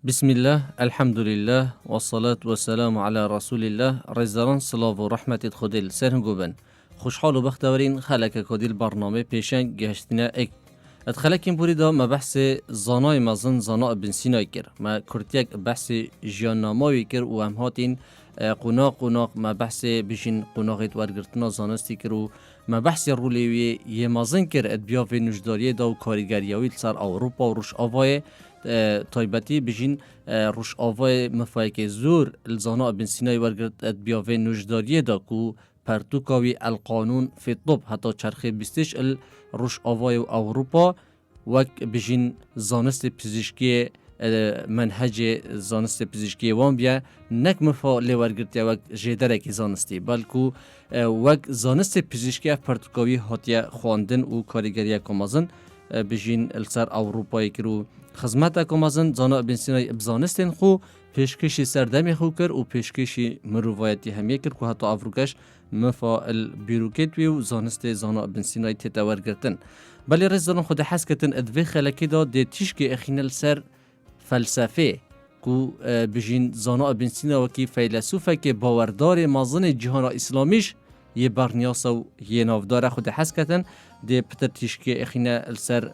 بسم الله الحمد لله والصلاة والسلام على رسول الله رزران صلاة و رحمت خودل سرهنگوبن خوشحال و بختورین خلک کدیل برنامه پیشنگ گشتنا اک ادخلکیم بوری دا ما بحث زانای مزن زانا ابن سینای کر ما کرتیک بحث جیانناماوی کر و هم هاتین قناق ما بحث بشین قناقیت ورگرتنا زانستی کر و ما بحث رولیوی یه مزن کر ادبیاف نجداریه دا و کاریگریاوی سر اوروپا و روش آوای تایبەتی بژین ڕوش ئاوای مەفایەکێ زۆر زانا ابن سینای وەرگرت ئەدبیاوێ نوژداریەدا و پەرتووکاوی القانون في الطب هەتا چەرخێ بیستش ڕوش ئاوای و ئەوروپا وەک بژین زانستی پزیشکی منهج زانستی پزیشکی وان بیە نەک مەفا لێوەرگرتیا وەک ژێدەرێکی زانستی بەڵکو وەک زانستی پزیشکی پەرتووکاوی هاتیە خواندن و کاریگەریە کۆمەزن بژین لەسەر ئەوروپای کرد و خدمت کمازن زانا ابن سینای ابزانستین خو پیشکشی سردمی خو کر و پیشکشی مروایتی همیه کر که حتی افروکش مفاعل بیروکت و زانست زانا ابن سینای تتاور گرتن بلی رزدان خود حس کتن ادوی خلکی دا دیتیش که اخینال سر فلسفه کو بجین زانا ابن سینا وکی فیلسوفه که باوردار مازن جهان اسلامیش یه برنیاس و یه نافدار خود حس کتن دی پتر تیشکی اخینا سر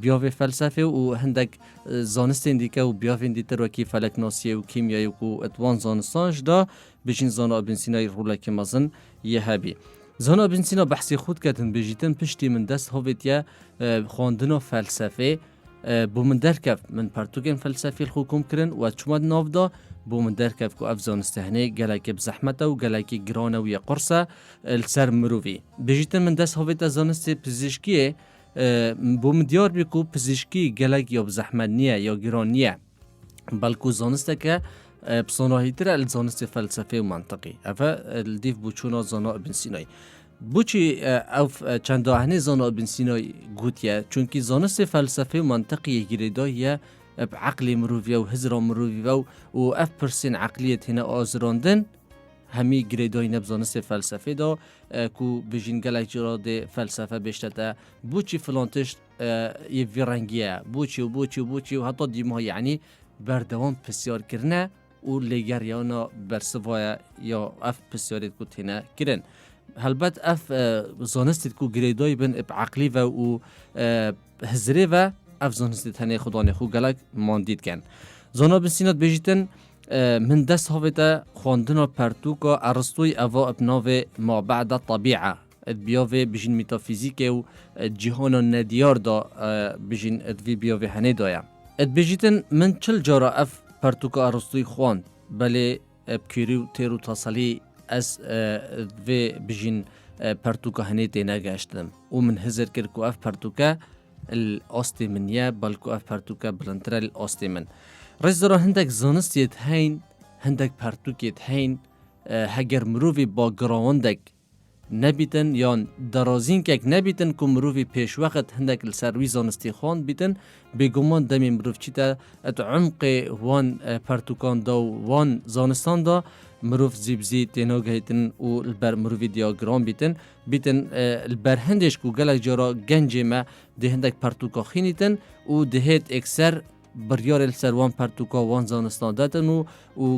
بیاوی فلسفه و هندک زانستین دیگه و بیاوین دیتر وکی فلک ناسیه و کیمیایی و اتوان زانستانش دا بجین زانا ابن سینای رولک مازن یه هبی زانا ابن سینا بحثی خود کتن بجیتن پشتی من دست هاوید یا خواندن فلسفه بو من درکف من پرتوگن فلسفی الحکوم کرن و چومد نافدا بو من درکف کو افزانستهنه گلکی بزحمت و گلکی گرانه و قرصه السر مروی بجیتن من دست هاوید زانست پزشکیه بو من دیار بیکو پزشکی گلک یا بزحمت نیه یا گران نیه بلکو زانسته که بصناهی تر الزانست فلسفه و منطقی افا الدیف بوچونا زانا ابن سینای بوچی اوف چند دهنه زانا ابن سینای گوتیه چونکی زانست فلسفه و منطقی گریداییه بعقل مروفیه و هزرا مروفیه و اف پرسین عقلیت هنه آزراندن همی گریدای نبزانست فلسفه دا کو بجین گلک جرا ده فلسفه بشتته بوچی فلانتش یه ویرنگیه بوچی و حتی دیمه یعنی بردوان پسیار کرنه و لگریانا برسوایه یا اف پسیاریت کو تینه کرن هلبت اف زانستید کو گریدای بن بعقلی و هزره و اف زانستید هنه خدانه خو گلک ماندید کن زانا بسینات بجیتن من دست هاویتا خواندنا پرتوکا ارسطوی اوا ابناو ما بعد طبیعه بیاوه بجین متافیزیک و جهان ندیار دا بجین ادوی بیاوه هنه دایا بجیتن من چل جارا اف پرتوکا ارسطوی خواند بله بکیریو تیرو تاصلی از ادوی بجین پرتوکا هنه دینا گشتم و من هزر کرد که اف پرتوکا الاستی منیه بلکو اف پرتوکا بلندتر الاستی من رزدارا هندک زانستیت هین هندک پرتوکیت هین هگر مروفی با گراوندک نبیتن یا درازین که نبیتن که مروفی پیش وقت هندک السروی زانستی خوان بیتن بگمان دمی مروف چی تا ات عمق وان پرتوکان دا وان زانستان دا مروف زیبزی تیناگهیتن و البر مروفی دیاگرام بیتن البر هندش که گلک جارا گنجی ما ده هندک پرتوکا خینیتن و دهیت اکثر بریار السروان پرتوکا وان زانستان دادن و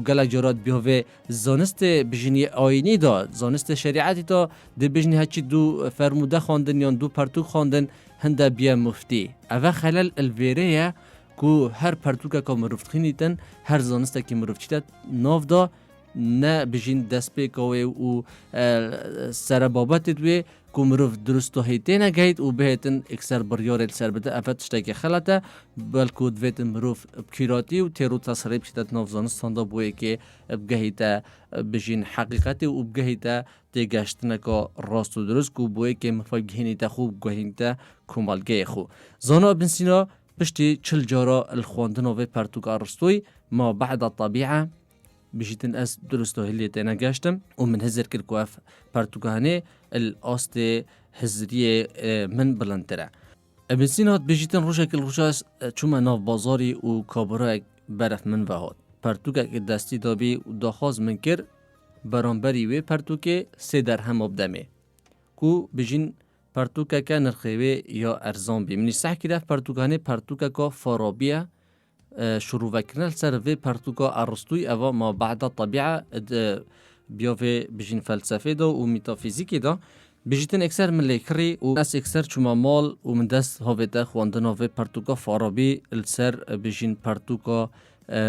گلک جارات بیاوه زانست بجنی آینی دا زانست شریعتی دا ده بجنی هچی دو فرموده خواندن یا دو پرتوک خواندن هنده بیا مفتی اوه خلال الویره که هر پرتوکا که مروفت خینیتن هر زانسته که مروفت چیتا ناف دا نه بجین دست پیکاوه و سربابت دوی که مروف درستو هیتین اگهید و بهتن اکثر بریار السر بده افتشتا که خلطه بلکو دویتن مروف بکیراتی و تیرو تصریب چیتت نافزانستان دا بوی که بگهیتا بجین حقیقتی و بگهیتا دیگشتنکا راست و درست که بوی که مفای بگهینیتا خوب بگهینیتا کمالگه خو زانا ابن سینا پشتی چل جارا الخواندن و پرتوک ارسطوی ما بعد الطبیعه بجيتن أس درستو هلي تينا قاشتم ومن هزر كالكواف بارتوكاني الأوستي هزرية من بلانترا ابن سينا بجيتن روشا كالروشاس چوما ناف بازاري و كابراك برف من وهاد بارتوكا دستي دابي و داخاز من كر برانبري وي بارتوكي 3 درهم ابدامي كو بجين بارتوكا كا نرخيوي يا ارزان بي مني صح كده بارتوكاني بارتوكا كا فارابيا شروع وکرنل سر وی پرتوکا ارسطوی اوا ما بعد طبیعه بیاوه بجین فلسفه دا و متافیزیکی دا بجیتن اکثر ملیکری و ناس اکثر چما مال و من دست هاویده خواندن هاوی پرتوکا فارابی السر بجین پرتوکا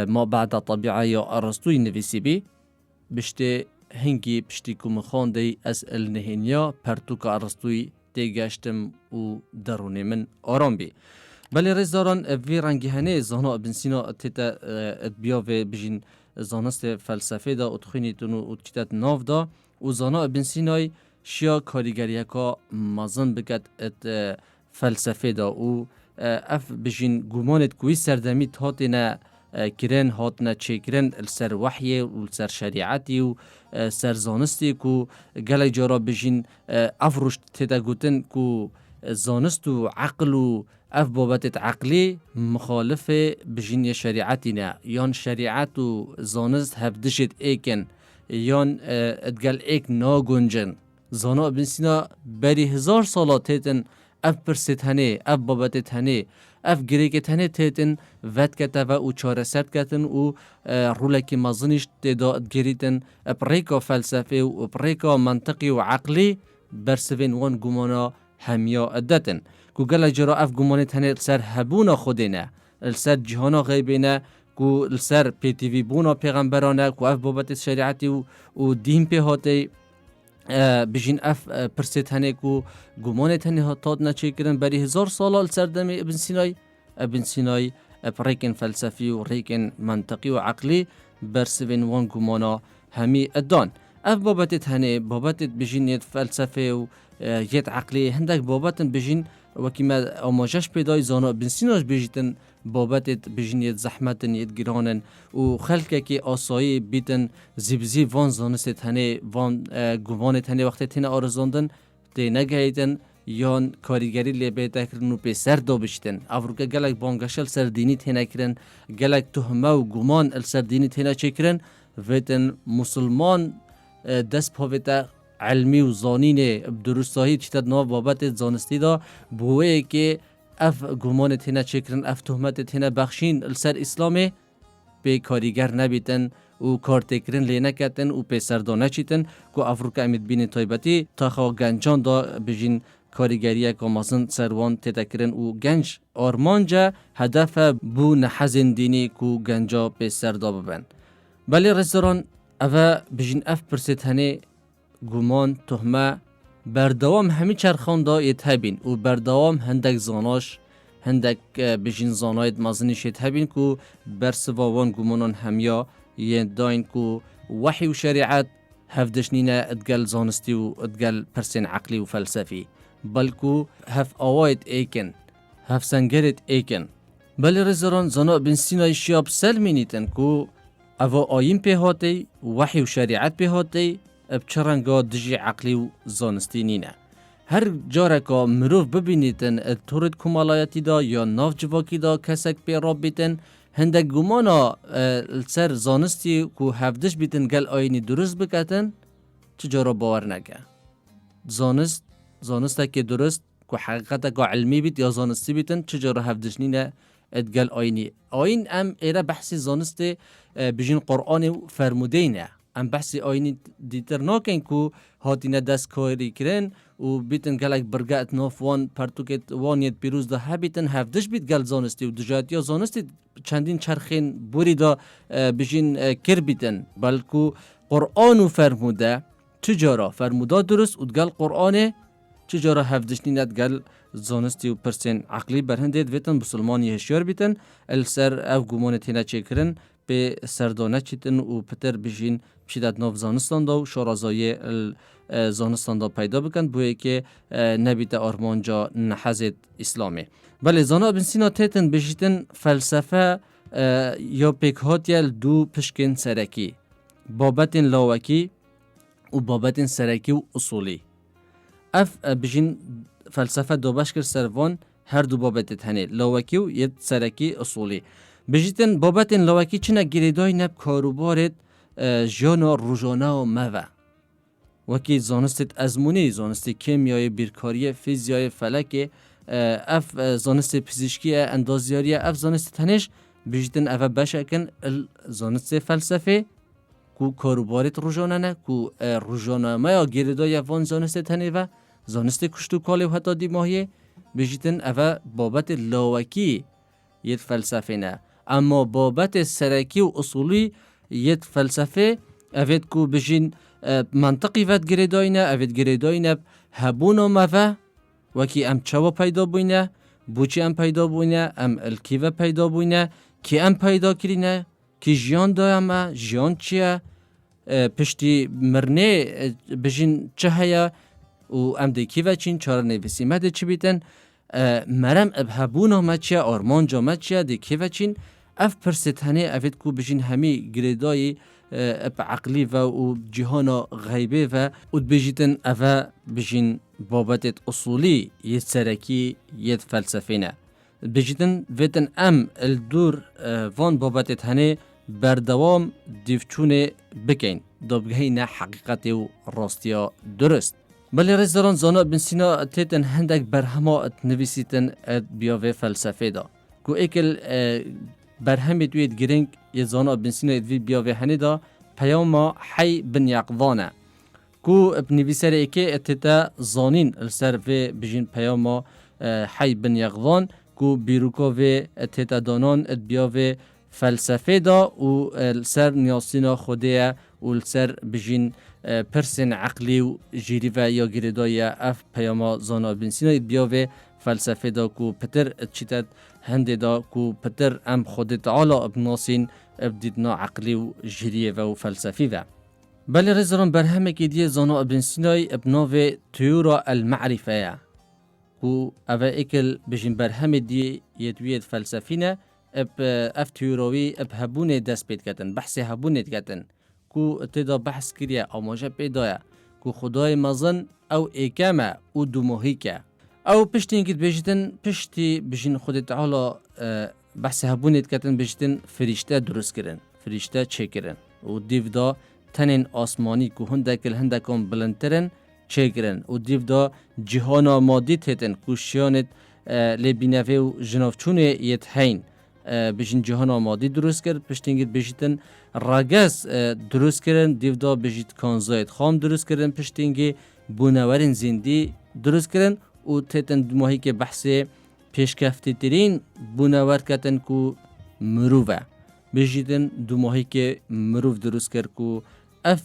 ما بعد طبیعه یا ارسطوی نویسی بی بشته هنگی پشتی کم خانده از النهینیا پرتوکا ارسطوی دیگشتم و درون من آرام بی. بله رزداران وی رنگی هنه زانا ابن سینا تیتا بیاوه بجین زانست فلسفه دا اتخینیتون و اتکتت ناف دا و زانا ابن سینای شیا کاریگریه که مازن بکت ات فلسفه دا و اف بجین گمانت کوی سردمی تاتینا کرن هاتنا چکرن السر وحی و السر شریعتی و سر زانستی کو گلی جارا بجین افروش تیتا گوتن کو زانست و عقل و اف بابت عقلی مخالف بجین شریعتینا یان شریعت و زانست هفدشت ایکن یان ادگل ایک ناگنجن زانا ابن سینا بری 1000 سالا تیتن اف پرست هنه اف بابت هنه اف گریکت هنه تیتن ود کتا و چاره سرد کتن و رولکی مازنش تیدا گریتن اپریکا فلسفه و اپریکا منطقی و عقلی برسوین وان گمانا همیا ادتن کو گل جرا اف گمانت هنه سر هبونا خودینه السر جهانا غیبینه کو السر پی تی وی بونا پیغمبرانه کو اف بابت شریعتی و دین پی هاتی بجین اف پرسیت هنه کو گمانت هنه هاتاد نچه کرن بری 1000 سالا السر دم ابن سینای ریکن فلسفی و ریکن منطقی و عقلی برسوین وان گمانا همی ادان اف بابت هنه بابت بجین ید فلسفه و ید عقلی هندک بابت بجین وکی ما آماجش پیدای زانا ابن سیناش بجیتن بابت بجین ید زحمتن ید گرانن و خلقه که آسایی بیتن زیبزی وان زانست هنه وان گوانت هنه وقتی تینه آرزاندن دی نگهیدن یان کاریگری لیبه تکرن و پی سر دو بشتن افروکه گلک بانگشل سردینی تینه کرن گلک تهمه و گمان السردینی تینه چکرن ویتن مسلمان دست پاویتا علمی و زانین درستایی چیتد ناو بابت زانستی دا بوئه که اف گمان تینه چکرن اف تهمت تینه بخشین السر اسلامه پی کاریگر نبیتن و کارتکرن لینه کتن و پی سردانه چیتن که افروکه امید بین تایبتی تا خواه گنجان دا بجین کاریگریه که مازن سروان تتکرن و گنج آرمانجا هدف بو نحزن دینی که گنجا پی سردا ببن بلی رزداران اوه بجین اف پرسید هنه گمان تهمه بردوام همی چرخان دا یتهبین و بردوام هندک زاناش هندک بجین زانایت مازنیش یتهبین که برسوا وان گمانان همیا یداین که وحی و شریعت هفدشنینه ادگل زانستی و ادگل پرسین عقلی و فلسفی بلکو هف آوایت ایکن هف سنگرت ایکن بلی رزاران زانا ابن سینای شیاب سلمینیتن که اوه آین پیهاتی وحی و شریعت پیهاتی بچرنگا دجی عقلی و زانستی نینه هر جاره که مروف ببینیتن ادتورت کمالایتی دا یا ناف جواکی دا کسک پی راب بیتن هندک گمانا سر زانستی که هفدش بیتن گل آینی درست بکتن چجارا باور نگه زانسته که درست که حقیقت که علمی بیت یا زانستی بیتن چجارا هفدش نینه ادگل آینی آین ام ایره بحثی زانسته بجین قرآن فرموده نه ام بحثی آینی دیتر ناکن که هاتینه دست کاری کرن و بیتن گلک برگات ناف وان پرتوکت وانیت پیروز ده هبیتن هفدش بیت گل زانستی و دجایت یا زانستی چندین چرخین بوری دا بجین کر بیتن بلکو قرآن فرموده چجارا فرموده درست و دگل قرآنه چجارا هفدش نیند گل زانستی و پرسین عقلی برهندید ویتن بسلمانی هشیار بیتن السر او گمانه تینه چکرن به سردانه چیتن و پتر بجین بشیدت ناف زانستان دا و شارازای زانستان دا پیدا بکن بویه که نبیت آرمانجا نحزید اسلامی بله زانا ابن سینا تیتن بجیتن فلسفه یا پیکهاتیل دو پشکن سرکی بابت لاوکی و بابت سرکی و اصولی اف بجین فلسفه دو بشکر سروان هر دو بابت تنه لاوکی و ید سرکی اصولی بجیتن بابت لاوکی چنه گریدای نب کاروبارت جانا روزانه و موه وکی زانست ازمونی زانست کیمیای بیرکاری فیزیای فلک اف زانست پزشکی اندازیاری اف زانست تنش بجتن اوه بشکن زانست فلسفه کو کاروباریت روزانه نه کو روزانه ما یا گیردای وان زانست تنه و زانست کشتو کالی و حتی دی ماهیه بجتن اوه بابت لاوکی یه فلسفه نه اما بابت سرکی و اصولی یه فلسفه اوید کو بجین منطقی ود گیردای نه اوید گیردای نه هبونا مفه وکی ام چوا پیدا بوینه بوچی ام پیدا بوینه ام الکیوه پیدا بوینه کی ام پیدا کرینه کی جیان دایم جیان چیه پشتی مرنه بجین چه هیا و ام دی کیوه چین چاره نویسی مده چی بیتن مرم ابهبونا ما چیه آرمان جا ما چیه دی کیوه چین اف پرستانه اوید کو بجین همی گریدای اب عقلی و جهان غیبه و اد بجیتن اوه بجین بابت اصولی یه سرکی یه فلسفه نه بجیتن ویتن ام الدور وان بابت هنه بردوام دیفچونه بکن دابگهی نه حقیقت و راستیا درست بلی رزداران زانا بن سینا تیتن هندک برهما نویسیتن بیاوه فلسفه دا کو ایکل برهمی دوید گرنگ یه زانا بن سینا ادوی بیاوه هنه دا پیاما حی بن یقضانه کو بنویسر ایکه اتتا زانین السر و بجین پیاما حی بن یقضان کو بیروکا و اتتا دانان ادبیاوه فلسفه دا و السر نیاسینا خوده و السر بجین پرسن عقلی و جیری و یا گیردای اف پیاما زانا بن سینا ادبیاوه فلسفه دا کو پتر چیتت هنده دا کو پتر ام خود تعالی ابناسین ابدیدنا عقلی و جیری و فلسفی و بله رزران برهمه که دیه زانا ابن سینای ابناو تیورا المعرفه کو اوه اکل بجین برهمه دیه یدوید فلسفینه اف تیوراوی اب هبونه دست پید کتن بحث هبونه کتن کو اتدا بحث کریه آماجه پیدایه کو خدای مزن او ایکامه او دوماهی که او پشتی اینکه بجیتن پشتی بجین خود تعالی بحث هبونه کتن بجیتن فرشته درست کرن فرشته چه کرن و دیو دا تنین آسمانی که هندکان بلندترن چه کرن و دیو دا جهانا مادی تیتن که شیانت لبینوه و جنافچونه یت هین بجین جهانا مادی درست کرد پشتینگید بجیتن راگز درست کردن دیو دا بجیت کانزایت خام درست کردن پشتینگی بونورین زندی درست کردن و تیتن ماهی که بحث پیشکفتی ترین بونور کردن که مروفه بجیتن دو ماهی که مروف درست کرد که اف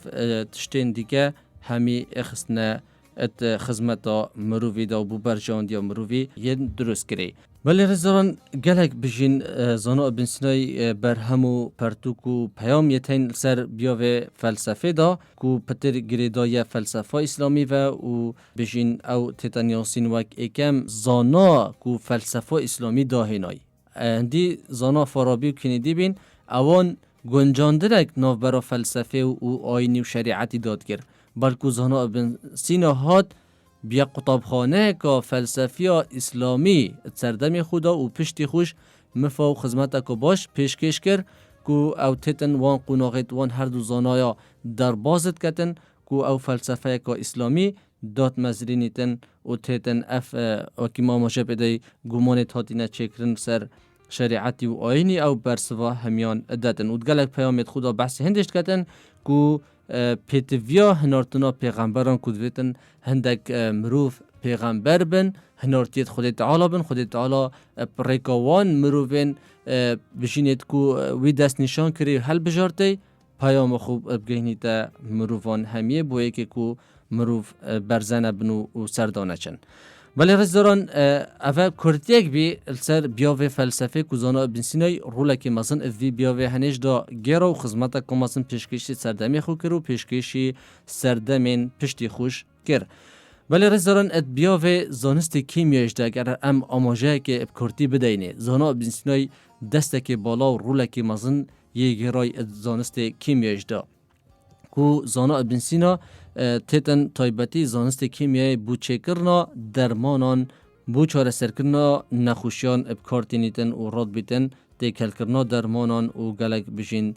تشتین دیگه همی اخصنه ات خدمتا مروفی دا و ببرجان دیا مروفی یه درست کری ولی رزاران گلک بجین زانا ابن سینای برهمو پرتوکو پیام یتین سر بیاوه فلسفه دا کو پتر گریدای فلسفه اسلامی و بجین او تیتانیاسین وک اکم زانا کو فلسفه اسلامی دا هنای اندی زانا فارابی کنیدی بین اوان گنجاندرک ناو برا فلسفه و آینی و شریعتی داد کرد بلکو زانا ابن سینا هات بیا قطابخانه که فلسفی اسلامی سردمی خودا و پشتی خوش مفاو خدمت که باش پیشکش کرد که او تیتن وان قناغت وان هر دو زانایا در بازد کتن که او فلسفه که اسلامی داد مزرینیتن و تیتن اف اکی ما ماشه پیده گمان تاتینه چکرن سر شریعتی و آینی او برسوا همیان ادتن و دگلک پیامت خدا بحث هندش کتن که پیتویا هنارتنا پیغمبران کدویتن هندک مروف پیغمبر بن هنارتیت خود تعالی بن خود تعالی پریکاوان مروفین بشینید که وی دست نشان کری حل بجارتی پیام خوب بگهنیتا مروفان همیه بویه که مروف برزنه بنو و سردانه چن ولی رزداران اوه کرتیک بی السر بیاوه فلسفه کزانا ابن سینای رولکی مزن اوی بیاوه هنش دا گیرا و خزمتا که مزن پیشکشی سردمی خو کرو پیشکشی سردمین پشتی خوش کر ولی رزداران ات بیاوه زانست کیمیاش دا اگر ام آماجه که اب کرتی بدینه زانا ابن سینای دسته بالا و رولکی مزن یه گیرای زانست کیمیاش دا کو زانا ابن سینا تیتن تایبتی زانست کیمیای بو چکرنا درمانان بو چاره سرکرنا نخوشیان ابکارتینیتن و راد بیتن تیکل کرنا درمانان و گلک بشین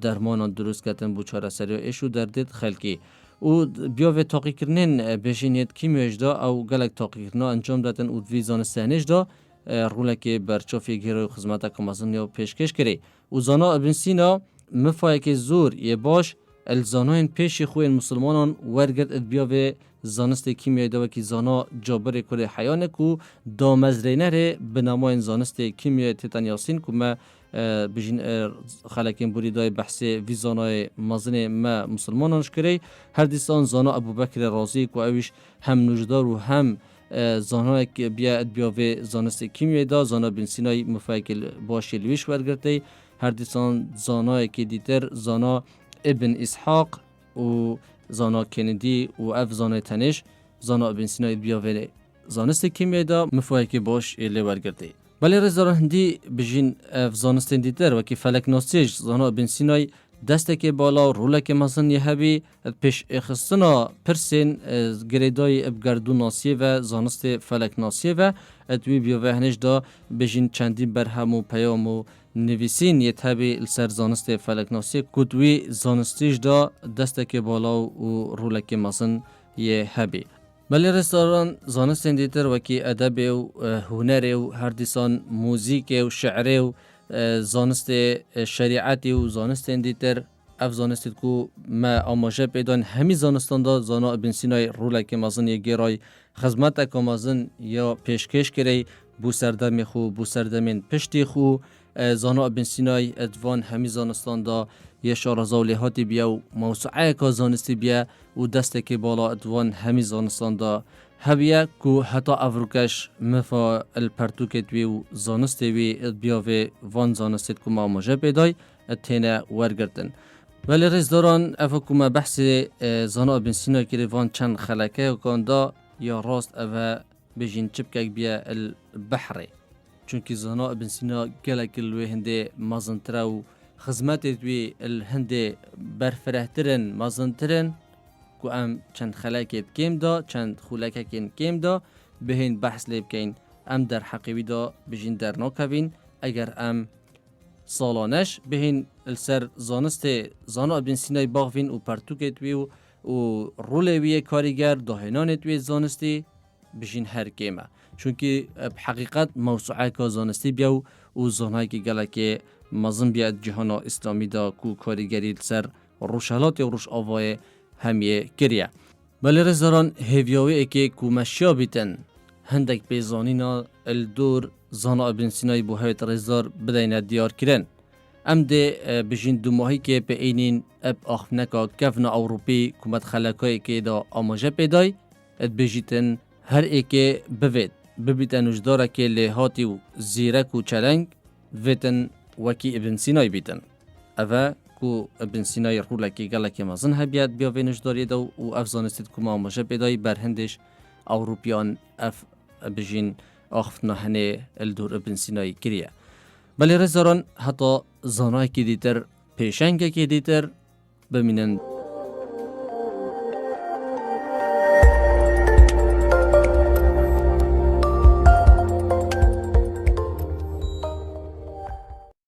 درمانان درست کتن بو چاره سری و ایشو دردید خلکی و بیاوه تاقی کرنین بشینید کیمیاش دا او گلک تاقی کرنا انجام دادن و دوی زانست هنش دا رولکی برچوفی گیرو خدمت کمازن یا پیشکش کری و زانا ابن سینا مفایک زور یه باش الزاناین پیش خوی مسلمانان ورگرد ادبیاو زانست کیمیایی دا وکی زانا جابر کل حیانه کو دامزرینه ره بناماین زانست کیمیایی تیتان یاسین که ما بجین خلکین بوری دای بحث وی زانای مازن ما مسلمانانش کری هر دیسان زانا ابو بکر رازی که اویش هم نجدار و هم زانای که بیا ادبیاو زانست کیمیایی دا زانا بن سینای مفایک باشی لویش ورگرده هر دیسان زانای که دیتر زانا ابن اسحاق و زانا کندی و اف زانای تنش زانا ابن سینا ادبیاوه زانست کیمیایی دا مفایکی باش ایلی ورگرده بله رزاران هندی بجین اف زانستین دیتر وکی فلک ناسیش زانا ابن سینای دسته که بالا رولک مزن یه هبی پیش اخستنا پرسین گریدای ابگردو ناسیه و زانست فلک ناسیه و ادوی بیاوه هنش دا بجین چندی برهم و پیام و نویسین یه تابی السر زانست فلک ناسی کدوی زانستیش دا دسته که بالا و رولک مزن یه هبی بله رستوران زانستین دیتر وکی ادب و هنر و هر دیسان موزیک و شعر و زانست شریعتی و زانستین دیتر اف زانستید کو ما آماجه پیدان همی زانستان دا زانا ابن سینای رولک مزن یه گیرای خدمت کمازن یا پیشکش کری بو سردم خو بو سردمین پشتی خو زانا ابن سینای ادوان همی زانستان دا یه شارزاولی هاتی بیا و موسوعه که زانستی بیا و دسته که بالا ادوان همی زانستان دا هبیه که حتی افروکش مفا الپرتوکت وی و زانستی وی بیاوه وان زانستید که ما مجه پیدای اتینه ورگردن ولی رز داران افا که ما بحث زانا ابن سینای که وان چند خلکه کن دا یا راست افا بجین چبکک بیا البحره چونکی زانا ابن سینا گلک الوی هنده مازنتره و خدمت دوی الهنده برفرهترن مازنترن که ام چند خلاکت کم دا چند خلاککین کم دا بهین بحث لیب کین ام در حقیبی دا بجین در ناکوین اگر ام سالانش بهین السر زانست زانا ابن سینای باغوین و پرتوکت وی و رولوی کاریگر داهنان توی زانستی بجین هر کیمه چونکی بحقیقت موسوعه که زانستی بیا و زانهایی که گله که مازن بیاد جهان اسلامی دا کو کاریگری سر روشالات و روش آوای همیه کریه بله رزاران هیویاوی که کومشیا بیتن هندک بیزانینا الدور زانا ابن سینای بو هایت رزار بدین دیار کرن ام ده بجین دو ماهی که به اینین اب آخفنکا کفن اوروپی کومت خلقای که دا آماجه پیدای اد بجیتن هر ایکه بوید ببیتن وجداره که لحاتی و زیرک و چلنگ ویتن وکی ابن سینای بیتن اوه کو ابن سینای رولکی گلکی مازن هبیت بیا وینش دارید و افزانستید که ما آماجه پیدای برهندش اوروپیان اف بجین آخفتنا هنه الدور ابن سینای کریه بلی رزاران حتی زانای که دیتر پیشنگه که دیتر بمینن